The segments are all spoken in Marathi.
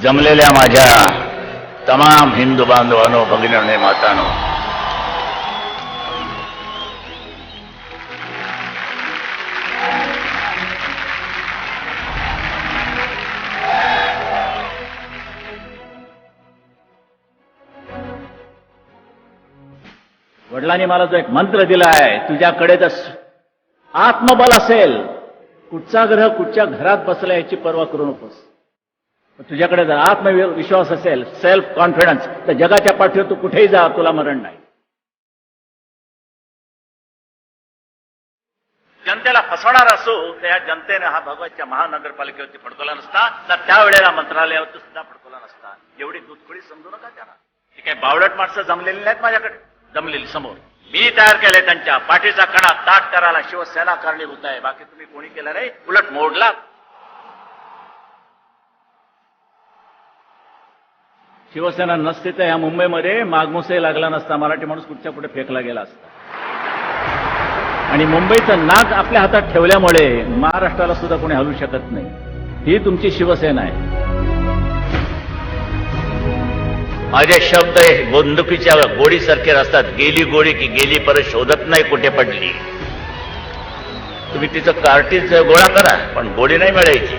जमलेल्या माझ्या तमाम हिंदू बांधवांनो, भगिनींनो, मातांनो, वडिलांनी मला जो एक मंत्र दिलाय, तुझ्याकडे जर आत्मबल असेल, कुठचा ग्रह कुठच्या घरात बसला याची पर्वा करू नकोस. तुझ्याकडे जर आत्मविश्वास असेल, सेल्फ कॉन्फिडन्स, तर जगाच्या पाठीवर तू कुठेही जा, तुला मरण नाही. जनतेला फसवणार असो तर या जनतेने हा भगवतच्या महानगरपालिकेवरती फडकवला नसता, तर त्यावेळेला मंत्रालयावरती सुद्धा फडकवला नसता. एवढी दूधखोळी समजू नका त्यांना. ती काही बावळट माणसं जमलेली नाहीत माझ्याकडे, जमलेली समोर मी तयार केले. त्यांच्या पाठीचा कणा ताट करायला शिवसेना कारणीभूत आहे, बाकी तुम्ही कोणी केलं नाही, उलट मोडला. शिवसेना नसते तर या मुंबईमध्ये मागमुसही लागला नसता, मराठी माणूस कुठच्या कुठे फेकला गेला असता. आणि मुंबईचं नाक आपल्या हातात ठेवल्यामुळे महाराष्ट्राला सुद्धा कोणी हलवू शकत नाही. ही तुमची शिवसेना आहे. माझे शब्द बंदुकीच्या गोळीसारखे असतात. गेली गोळी की गेली परत शोधत नाही कुठे पडली. तुम्ही तिचं कार्टीज गोळा करा, पण गोळी नाही मिळायची.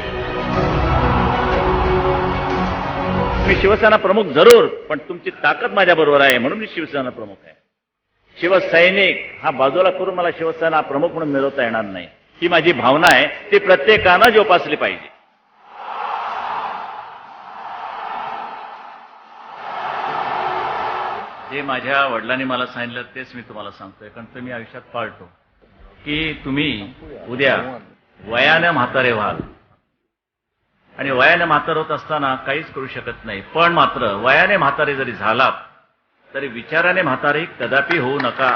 मी शिवसेना प्रमुख जरूर, पण तुमची ताकद माझ्या बरोबर आहे म्हणून मी शिवसेना प्रमुख आहे. शिवसैनिक हा बाजूला करून मला शिवसेना प्रमुख म्हणून मिळवता येणार नाही. ही माझी भावना आहे, ती प्रत्येकानं जोपासली पाहिजे. जे माझ्या वडिलांनी मला सांगितलं तेच मी तुम्हाला सांगतोय, कारण ते मी आयुष्यात पाळतो, की तुम्ही उद्या वयाने म्हातारे व्हाल. आणि वयाने म्हातार होत असताना काहीच करू शकत नाही, पण मात्र वयाने म्हातारे जरी झालात तरी विचाराने म्हातारे कदापि होऊ नका.